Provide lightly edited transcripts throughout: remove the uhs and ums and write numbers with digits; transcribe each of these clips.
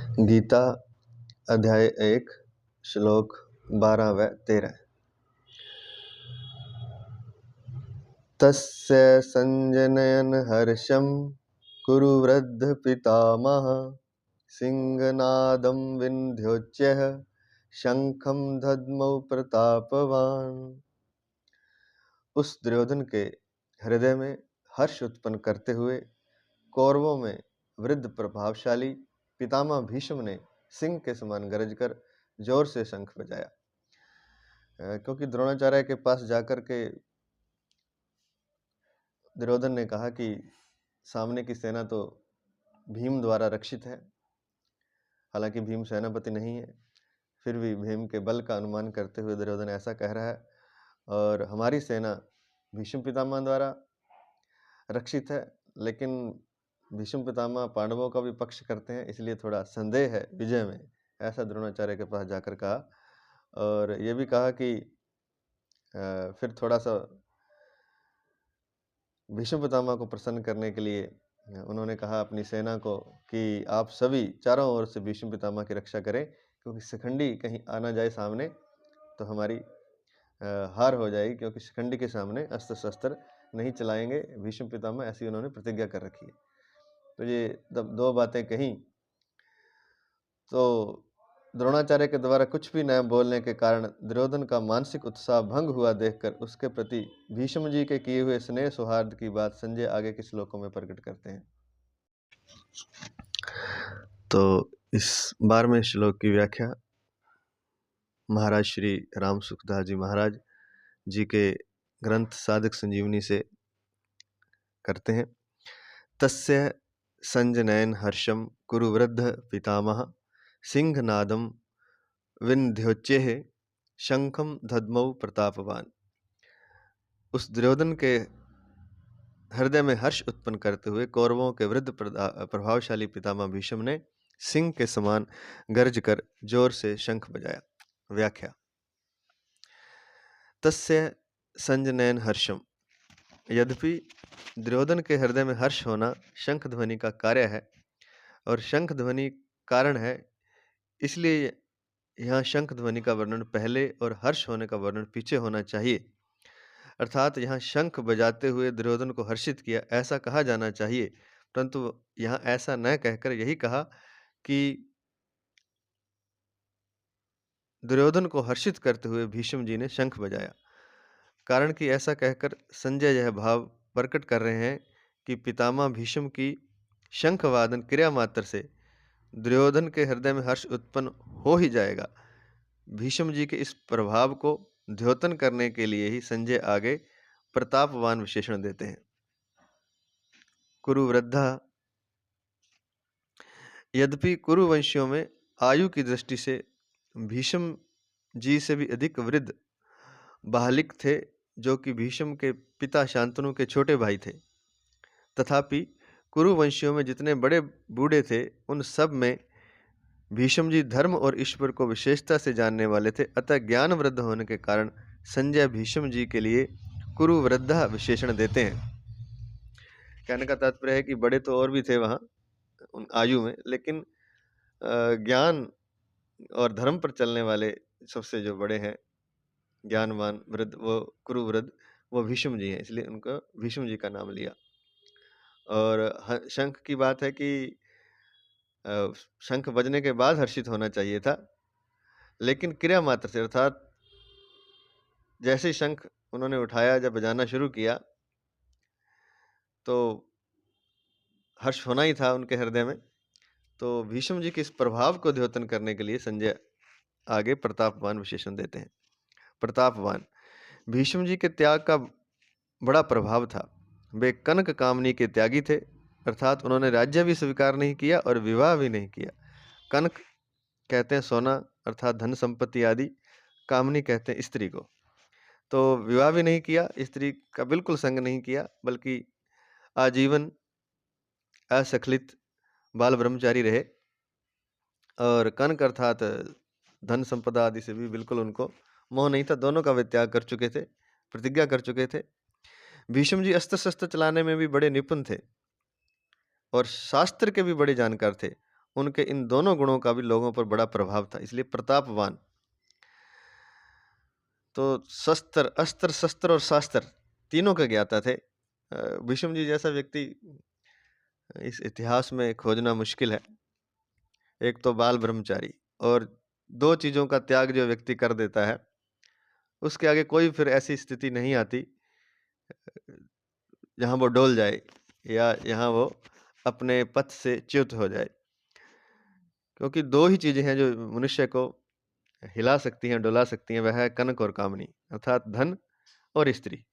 गीता अध्याय 1 श्लोक 12 व 13। तस्य संजनयन हर्षं कुरु वृद्ध पितामह सिंहनादं विन्ध्योच्चैः शंखं दद्मौ प्रतापवान। उस दुर्योधन के हृदय में हर्ष उत्पन्न करते हुए कौरवों में वृद्ध प्रभावशाली पितामह भीष्म ने सिंह के समान गरज कर जोर से शंख बजाया। क्योंकि द्रोणाचार्य के पास जाकर के दुर्योधन ने कहा कि सामने की सेना तो भीम द्वारा रक्षित है, हालांकि भीम सेनापति नहीं है, फिर भी भीम के बल का अनुमान करते हुए दुर्योधन ऐसा कह रहा है, और हमारी सेना भीष्म पितामह द्वारा रक्षित है, लेकिन भीष्म पितामह पांडवों का भी पक्ष करते हैं, इसलिए थोड़ा संदेह है विजय में, ऐसा द्रोणाचार्य के पास जाकर कहा। और ये भी कहा कि फिर थोड़ा सा भीष्म पितामह को प्रसन्न करने के लिए उन्होंने कहा अपनी सेना को कि आप सभी चारों ओर से भीष्म पितामह की रक्षा करें, क्योंकि शिखंडी कहीं आना जाए सामने तो हमारी हार हो जाएगी, क्योंकि शिखंडी के सामने अस्त्र शस्त्र नहीं चलाएंगे भीष्म पितामह, ऐसी उन्होंने प्रतिज्ञा कर रखी है। तो ये जब दो बातें कही तो द्रोणाचार्य के द्वारा कुछ भी न बोलने के कारण दुर्योधन का मानसिक उत्साह भंग हुआ देखकर उसके प्रति भीष्म जी के किए हुए स्नेह सौहार्द की बात संजय आगे के श्लोकों में प्रकट करते हैं। तो इस 12वें श्लोक की व्याख्या महाराज श्री राम सुखदास जी महाराज जी के ग्रंथ साधक संजीवनी से करते हैं। तस्य संजनयन हर्षम कुरु वृद्ध पितामह सिंहनादम विन्ध्योच्चैः शंखम दद्मौ प्रतापवान। उस दुर्योधन के हृदय में हर्ष उत्पन्न करते हुए कौरवों के वृद्ध प्रभावशाली पितामह भीष्म ने सिंह के समान गरज कर जोर से शंख बजाया। व्याख्या तस्य संजनयन हर्षम। यद्यपि दुर्योधन के हृदय में हर्ष होना शंख ध्वनि का कार्य है और शंख ध्वनि कारण है, इसलिए यहाँ शंख ध्वनि का वर्णन पहले और हर्ष होने का वर्णन पीछे होना चाहिए। अर्थात यहाँ शंख बजाते हुए दुर्योधन को हर्षित किया ऐसा कहा जाना चाहिए, परंतु यहाँ ऐसा न कहकर यही कहा कि दुर्योधन को हर्षित करते हुए भीष्म जी ने शंख बजाया। कारण कि ऐसा कहकर संजय यह भाव प्रकट कर रहे हैं कि पितामह भीष्म की शंख वादन क्रिया मात्र से दुर्योधन के हृदय में हर्ष उत्पन्न हो ही जाएगा। भीष्म जी के इस प्रभाव को द्योतन करने के लिए ही संजय आगे प्रतापवान विशेषण देते हैं। कुरु वृद्धा। यद्यपि कुरुवंशियों में आयु की दृष्टि से भीष्म जी से भी अधिक वृद्ध बाहलिक थे, जो कि भीष्म के पिता शांतनु के छोटे भाई थे। तथापि कुरुवंशियों में जितने बड़े बूढ़े थे उन सब में भीष्म जी धर्म और ईश्वर को विशेषता से जानने वाले थे, अतः ज्ञान वृद्ध होने के कारण संजय भीष्म जी के लिए कुरु वृद्धा विशेषण देते हैं। कहने का तात्पर्य है कि बड़े तो और भी थे वहाँ उन आयु में, लेकिन ज्ञान और धर्म पर चलने वाले सबसे जो बड़े हैं ज्ञानवान वृद्ध, वो कुरु वृद्ध, वो भीष्म जी हैं, इसलिए उनको भीष्म जी का नाम लिया। और शंख की बात है कि शंख बजने के बाद हर्षित होना चाहिए था, लेकिन क्रिया मात्र से, अर्थात जैसे ही शंख उन्होंने उठाया, जब बजाना शुरू किया तो हर्ष होना ही था उनके हृदय में। तो भीष्म जी के इस प्रभाव को द्योतन करने के लिए संजय आगे प्रतापवान विशेषण देते हैं। प्रतापवान। भीष्म जी के त्याग का बड़ा प्रभाव था। वे कनक कामनी के त्यागी थे, अर्थात उन्होंने राज्य भी स्वीकार नहीं किया और विवाह भी नहीं किया। कनक कहते हैं सोना, अर्थात धन संपत्ति आदि, कामनी कहते हैं स्त्री को। तो विवाह भी नहीं किया, स्त्री का बिल्कुल संग नहीं किया, बल्कि आजीवन असखलित बाल ब्रह्मचारी रहे। और कनक अर्थात धन संपदा आदि से भी बिल्कुल उनको मोह नहीं था, दोनों का वे त्याग कर चुके थे, प्रतिज्ञा कर चुके थे। भीष्म जी अस्त्र शस्त्र चलाने में भी बड़े निपुण थे और शास्त्र के भी बड़े जानकार थे। उनके इन दोनों गुणों का भी लोगों पर बड़ा प्रभाव था, इसलिए प्रतापवान। तो शस्त्र, अस्त्र, शस्त्र और शास्त्र तीनों के ज्ञाता थे। भीष्म जी जैसा व्यक्ति इस इतिहास में खोजना मुश्किल है। एक तो बाल ब्रह्मचारी, और दो चीजों का त्याग जो व्यक्ति कर देता है, उसके आगे कोई फिर ऐसी स्थिति नहीं आती जहां वो डोल जाए या यहाँ वो अपने पथ से च्युत हो जाए। क्योंकि दो ही चीजें हैं जो मनुष्य को हिला सकती हैं, डुला सकती हैं, वह है कनक और कामनी, अर्थात धन और स्त्री।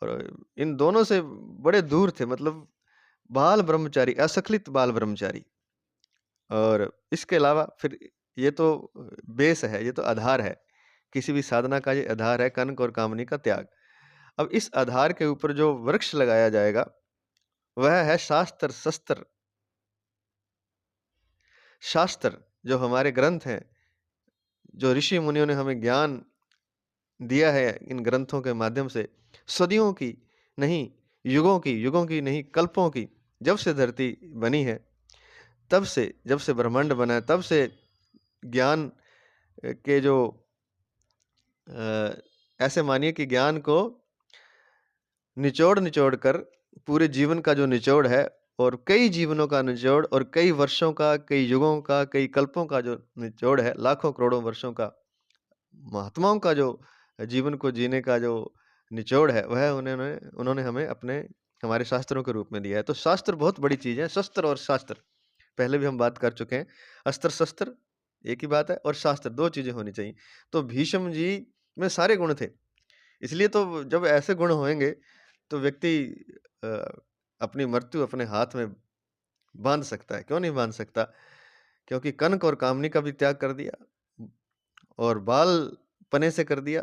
और इन दोनों से बड़े दूर थे, मतलब बाल ब्रह्मचारी, असक्लित बाल ब्रह्मचारी। और इसके अलावा फिर ये तो बेस है, ये तो आधार है, किसी भी साधना का ये आधार है, कनक और कामनी का त्याग। अब इस आधार के ऊपर जो वृक्ष लगाया जाएगा वह है शास्त्र, शस्त्र। शास्त्र जो हमारे ग्रंथ हैं, जो ऋषि मुनियों ने हमें ज्ञान दिया है इन ग्रंथों के माध्यम से, सदियों की नहीं, युगों की नहीं, कल्पों की, जब से धरती बनी है, तब से, जब से ब्रह्मांड बना है, तब से ज्ञान के जो ऐसे मानिए कि ज्ञान को निचोड़ कर पूरे जीवन का जो निचोड़ है, और कई जीवनों का निचोड़, और कई वर्षों का, कई युगों का, कई कल्पों का जो निचोड़ है, लाखों करोड़ों वर्षों का, महात्माओं का जो जीवन को जीने का जो निचोड़ है, वह उन्होंने हमें हमारे शास्त्रों के रूप में दिया है। तो शास्त्र बहुत बड़ी चीज है। शस्त्र और शास्त्र पहले भी हम बात कर चुके हैं। अस्त्र शस्त्र एक ही बात है, और शास्त्र दो चीजें होनी चाहिए। तो भीष्म जी में सारे गुण थे, इसलिए तो जब ऐसे गुण होंगे तो व्यक्ति अपनी मृत्यु अपने हाथ में बांध सकता है। क्यों नहीं बांध सकता? क्योंकि कनक और कामनी का भी त्याग कर दिया, और बाल पने से कर दिया,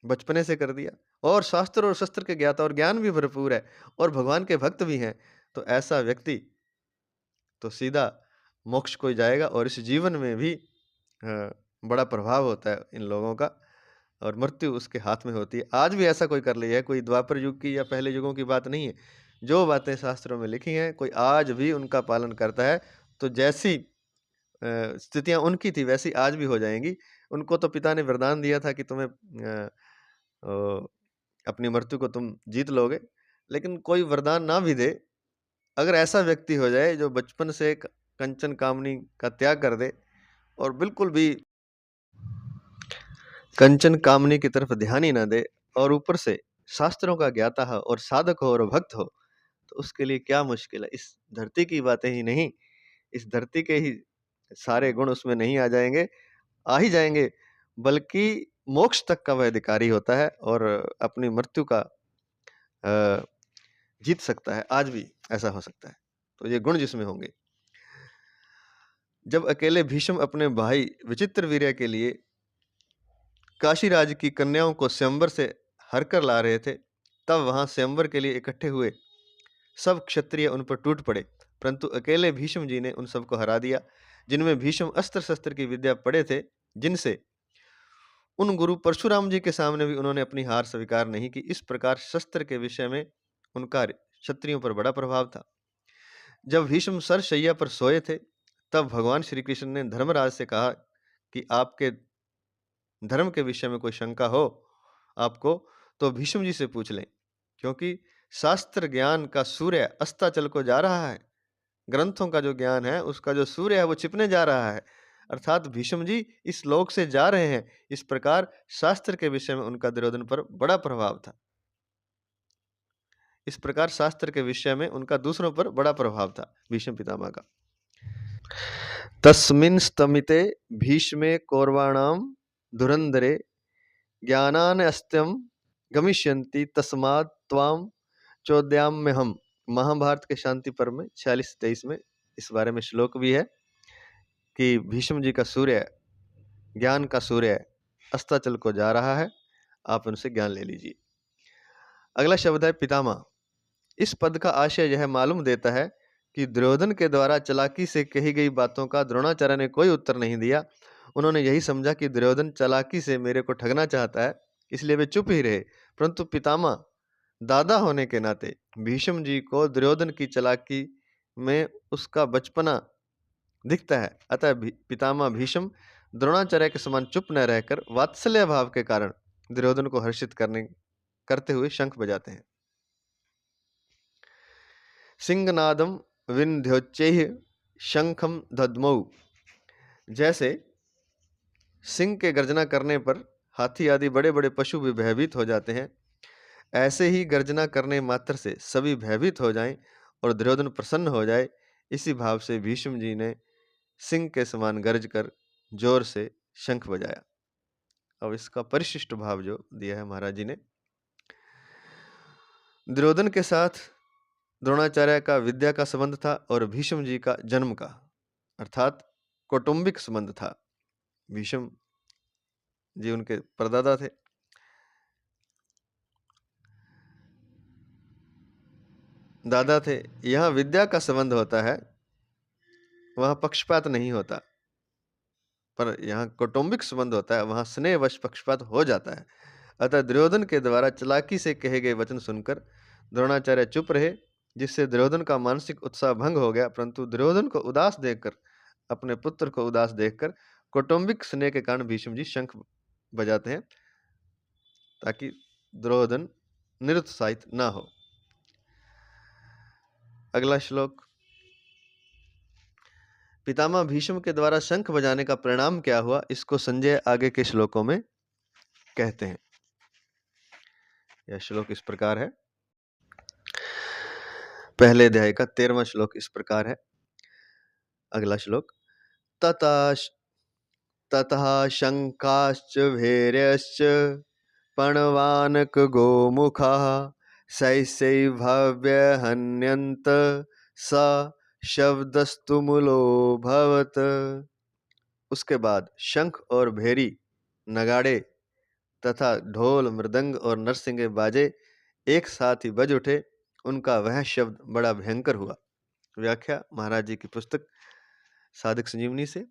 बचपने से कर दिया, और शास्त्र और शस्त्र के ज्ञाता, और ज्ञान भी भरपूर है, और भगवान के भक्त भी हैं। तो ऐसा व्यक्ति तो सीधा मोक्ष को ही जाएगा, और इस जीवन में भी बड़ा प्रभाव होता है इन लोगों का, और मृत्यु उसके हाथ में होती है। आज भी ऐसा कोई कर लिया है, कोई द्वापर युग की या पहले युगों की बात नहीं है, जो बातें शास्त्रों में लिखी हैं कोई आज भी उनका पालन करता है, तो जैसी स्थितियां उनकी थी वैसी आज भी हो जाएंगी। उनको तो पिता ने वरदान दिया था कि तुम्हें अपनी मृत्यु को तुम जीत लोगे, लेकिन कोई वरदान ना भी दे, अगर ऐसा व्यक्ति हो जाए जो बचपन से कंचन कामनी का त्याग कर दे और बिल्कुल भी कंचन कामनी की तरफ ध्यान ही ना दे, और ऊपर से शास्त्रों का ज्ञाता हो और साधक हो और भक्त हो, तो उसके लिए क्या मुश्किल है। इस धरती की बातें ही नहीं, इस धरती के ही सारे गुण उसमें नहीं आ जाएंगे, आ ही जाएंगे, बल्कि मोक्ष तक का वह अधिकारी होता है और अपनी मृत्यु का जीत सकता है। आज भी ऐसा हो सकता है, तो ये गुण जिसमें होंगे। जब अकेले भीष्म अपने भाई विचित्रवीर्य के लिए काशी राज्य की कन्याओं को स्वयंवर से हर कर ला रहे थे, तब वहां स्वयंवर के लिए इकट्ठे हुए सब क्षत्रिय उन पर टूट पड़े, परंतु अकेले भीष्म जी ने उन सबको हरा दिया, जिनमें भीष्म अस्त्र शस्त्र की विद्या पढ़े थे, जिनसे उन गुरु परशुराम जी के सामने भी उन्होंने अपनी हार स्वीकार नहीं की। इस प्रकार शस्त्र के विषय में उनका क्षत्रियों पर बड़ा प्रभाव था। जब भीष्म सरशैया पर सोए थे, तब भगवान श्री कृष्ण ने धर्मराज से कहा कि आपके धर्म के विषय में कोई शंका हो आपको, तो भीष्म जी से पूछ लें, क्योंकि शास्त्र ज्ञान का सूर्य अस्ताचल को जा रहा है। ग्रंथों का जो ज्ञान है उसका जो सूर्य है वो छिपने जा रहा है, अर्थात भीष्म जी इस लोक से जा रहे हैं। इस प्रकार शास्त्र के विषय में उनका दुर्योधन पर बड़ा प्रभाव था। इस प्रकार शास्त्र के विषय में उनका दूसरों पर बड़ा प्रभाव था भीष्म पितामह का। तस्मिन् स्तमिते भीष्मे कौरवाणाम धुरंधरे ज्ञानान अस्त्यम गमिष्यन्ति तस्मात् त्वाम चोद्याम में हम। महाभारत के शांति पर्व में 46-23 में इस बारे में श्लोक भी है कि भीष्म जी का सूर्य, ज्ञान का सूर्य अस्ताचल को जा रहा है, आप उनसे ज्ञान ले लीजिए। अगला शब्द है पितामह। इस पद का आशय यह मालूम देता है कि दुर्योधन के द्वारा चालाकी से कही गई बातों का द्रोणाचार्य ने कोई उत्तर नहीं दिया। उन्होंने यही समझा कि दुर्योधन चालाकी से मेरे को ठगना चाहता है, इसलिए वे चुप ही रहे। परंतु पितामह दादा होने के नाते भीष्म जी को दुर्योधन की चालाकी में उसका बचपना दिखता है। अतः पितामह भीष्म द्रोणाचार्य के समान चुप न रहकर वात्सल्य भाव के कारण दुर्योधन को हर्षित करते हुए शंख बजाते हैं। सिंहनादम विन्ध्योच्चैः शंखम दद्मौ। जैसे सिंह के गर्जना करने पर हाथी आदि बड़े बड़े पशु भी भयभीत हो जाते हैं, ऐसे ही गर्जना करने मात्र से सभी भयभीत हो जाएं और दुर्योधन प्रसन्न हो जाए, इसी भाव से भीष्म जी ने सिंह के समान गर्ज कर जोर से शंख बजाया। अब इसका परिशिष्ट भाव जो दिया है महाराज जी ने, दुर्योधन के साथ द्रोणाचार्य का विद्या का संबंध था और भीष्म जी का जन्म का, अर्थात कौटुंबिक संबंध था। भीष्म जी उनके परदादा थे। दादा थे। यहाँ विद्या का संबंध होता है, वहां पक्षपात नहीं होता, पर यहाँ कौटुंबिक संबंध होता है, वहां स्नेहवश पक्षपात हो जाता है। अतः दुर्योधन के द्वारा चालाकी से कहे गए वचन सुनकर द्रोणाचार्य चुप रहे, जिससे दुर्योधन का मानसिक उत्साह भंग हो गया। परंतु दुर्योधन को उदास देखकर, अपने पुत्र को उदास देखकर कौटुंबिक स्नेह के कारण भीष्म जी शंख बजाते हैं, ताकि दुर्योधन निरुत्साहित ना हो। अगला श्लोक। पितामह भीष्म के द्वारा शंख बजाने का परिणाम क्या हुआ, इसको संजय आगे के श्लोकों में कहते हैं। यह श्लोक इस प्रकार है। पहले अध्याय का 13वां श्लोक इस प्रकार है। अगला श्लोक। ततः शंकाश्च भैर्यश्च पणवानक गोमुखाः सैसैभव्यहन्यन्त स शब्दस्तु मूलोऽभवत्। उसके बाद शंख और भेरी, नगाड़े तथा ढोल, मृदंग और नरसिंगे बाजे एक साथ ही बज उठे। उनका वह शब्द बड़ा भयंकर हुआ। व्याख्या महाराज जी की पुस्तक साधक संजीवनी से।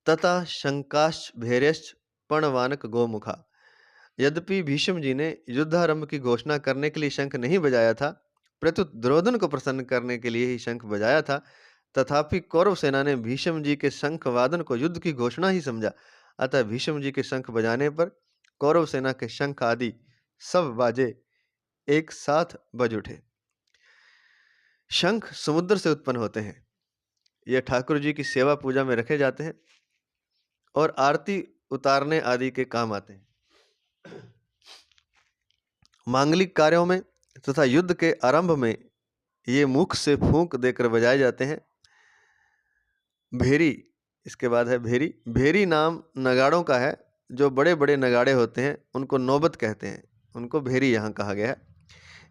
तथा शंकाश्च भैर्यश्च पणवानक गोमुखा। यद्यपि भीष्म जी ने युद्धारंभ की घोषणा करने के लिए शंख नहीं बजाया था, प्रत्युत दुर्योधन को प्रसन्न करने के लिए ही शंख बजाया था, तथापि कौरव सेना ने भीष्म जी के शंख वादन को युद्ध की घोषणा ही समझा। अतः भीष्म जी के शंख बजाने पर कौरव सेना के शंख आदि सब बाजे एक साथ बज उठे। शंख समुद्र से उत्पन्न होते हैं। ये ठाकुर जी की सेवा पूजा में रखे जाते हैं और आरती उतारने आदि के काम आते हैं। मांगलिक कार्यों में तथा युद्ध के आरंभ में ये मुख से फूंक देकर बजाए जाते हैं। भेरी, इसके बाद है भेरी। भेरी नाम नगाड़ों का है। जो बड़े बड़े नगाड़े होते हैं उनको नौबत कहते हैं, उनको भेरी यहाँ कहा गया है।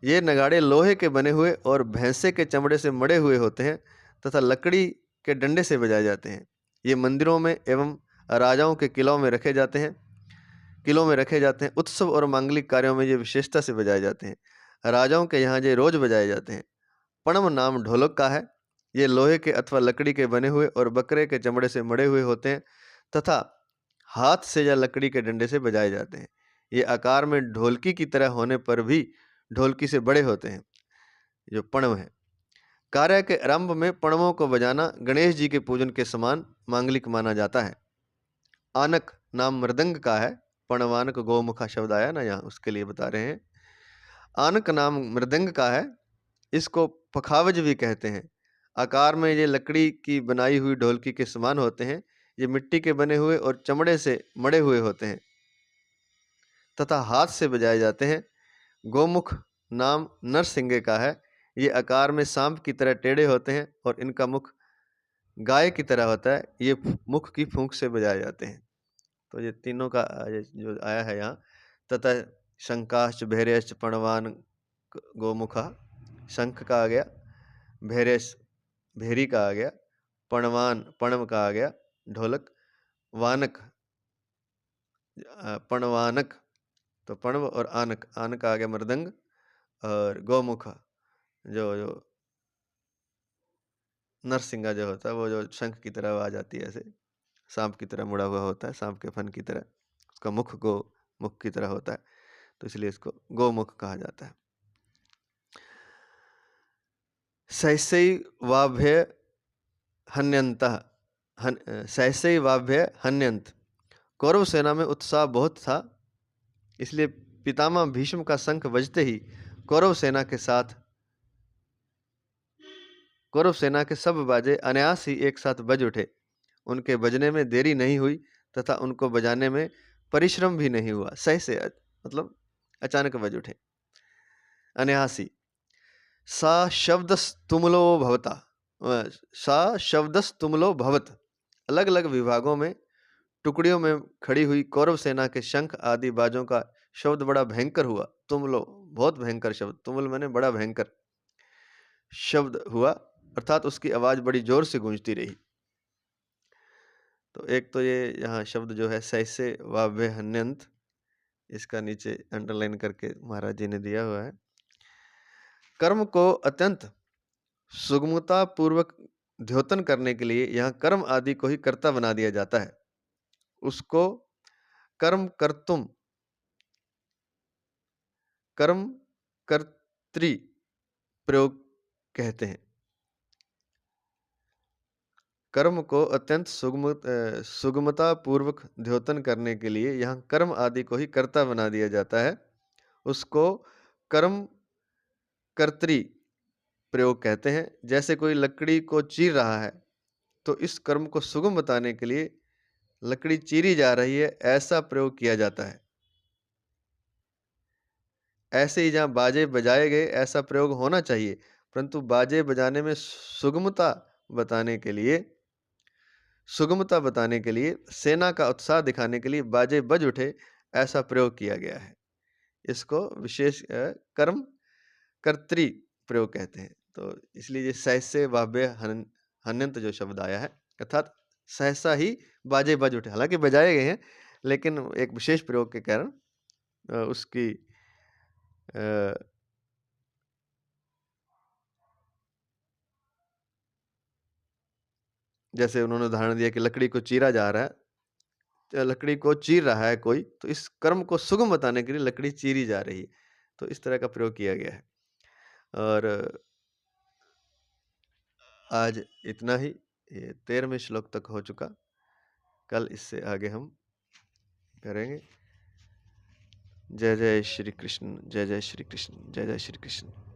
ये नगाड़े लोहे के बने हुए और भैंसे के चमड़े से मड़े हुए होते हैं तथा लकड़ी के डंडे से बजाए जाते हैं। ये मंदिरों में एवं राजाओं के किलों में रखे जाते हैं। उत्सव और मांगलिक कार्यों में ये विशेषता से बजाए जाते हैं। राजाओं के यहाँ ये रोज बजाए जाते हैं। पणम नाम ढोलक का है। ये लोहे के अथवा लकड़ी के बने हुए और बकरे के चमड़े से मड़े हुए होते हैं तथा हाथ से या लकड़ी के डंडे से बजाए जाते हैं। ये आकार में ढोलकी की तरह होने पर भी ढोलकी से बड़े होते हैं, जो पणव है। कार्य के आरंभ में पणवों को बजाना गणेश जी के पूजन के समान मांगलिक माना जाता है। आनक नाम मृदंग का है। पणवानक गोमुखा शब्द आया ना यहाँ, उसके लिए बता रहे हैं। आनक नाम मृदंग का है। इसको पखावज भी कहते हैं। आकार में ये लकड़ी की बनाई हुई ढोलकी के समान होते हैं। ये मिट्टी के बने हुए और चमड़े से मड़े हुए होते हैं तथा हाथ से बजाए जाते हैं। गोमुख नाम नरसिंगे का है। ये आकार में सांप की तरह टेढ़े होते हैं और इनका मुख गाय की तरह होता है। ये मुख की फूंक से बजाए जाते हैं। तो ये तीनों का जो आया है यहाँ। तथा शंकाश्च भैर्यश्च पणवान गोमुखा, शंख का आ गया, भैर्यश भेरी का आ गया, पणवान पणम का आ गया, ढोलक, वानक पणवानक, तो पणव और आनक, आनक आ गया मृदंग, और गौमुखा जो नरसिंगा जो होता है, वो जो शंख की तरह आवाज आती है, ऐसे सांप की तरह मुड़ा हुआ होता है, सांप के फन की तरह। उसका मुख मुख की तरह होता है, तो इसलिए इसको गोमुख कहा जाता है। सहसैवाभ्य हन्यन्तः सहसैवाभ्य हन्यन्त। कौरव सेना में उत्साह बहुत था, इसलिए पितामह भीष्म का शंख बजते ही कौरव सेना के सब बाजे अनायास ही एक साथ बज उठे। उनके बजने में देरी नहीं हुई तथा उनको बजाने में परिश्रम भी नहीं हुआ। सहसे मतलब अचानक बज उठे। अनायासी। सा शब्दस्तुमलो भवता, सा शब्दस्तुमलो भवत। अलग अलग विभागों में टुकड़ियों में खड़ी हुई कौरव सेना के शंख आदि बाजों का शब्द बड़ा भयंकर हुआ। तुमलो बहुत भयंकर शब्द, तुमुल माने बड़ा भयंकर शब्द हुआ, अर्थात उसकी आवाज बड़ी जोर से गूंजती रही। तो एक तो ये यहाँ शब्द जो है सहसे वाभ्य हन्यंत, इसका नीचे अंडरलाइन करके महाराज जी ने दिया हुआ है। कर्म को अत्यंत सुगमता पूर्वक द्योतन करने के लिए यहाँ कर्म आदि को ही कर्ता बना दिया जाता है। उसको कर्म कर्तुम, कर्म कर्तृ प्रयोग कहते हैं। कर्म को अत्यंत सुगमता पूर्वक द्योतन करने के लिए यहाँ कर्म आदि को ही कर्ता बना दिया जाता है। उसको कर्म कर्तृ प्रयोग कहते हैं। जैसे कोई लकड़ी को चीर रहा है तो इस कर्म को सुगम बताने के लिए लकड़ी चीरी जा रही है, ऐसा प्रयोग किया जाता है। ऐसे ही जहाँ बाजे बजाए गए ऐसा प्रयोग होना चाहिए, परंतु बाजे बजाने में सुगमता बताने के लिए सेना का उत्साह दिखाने के लिए बाजे बज उठे, ऐसा प्रयोग किया गया है। इसको विशेष कर्म कर्तृ प्रयोग कहते हैं। तो इसलिए ये सहसे वाभ्य हन्यंत जो शब्द आया है, अर्थात सहसा ही बाजे बज उठे। हालांकि बजाए गए हैं, लेकिन एक विशेष प्रयोग के कारण उसकी जैसे उन्होंने उदाहरण दिया कि लकड़ी को चीरा जा रहा है, लकड़ी को चीर रहा है कोई, तो इस कर्म को सुगम बताने के लिए लकड़ी चीरी जा रही है। तो इस तरह का प्रयोग किया गया है। और आज इतना ही, ये 13वें श्लोक तक हो चुका। कल इससे आगे हम करेंगे। जय जय श्री कृष्ण, जय जय श्री कृष्ण, जय जय श्री कृष्ण।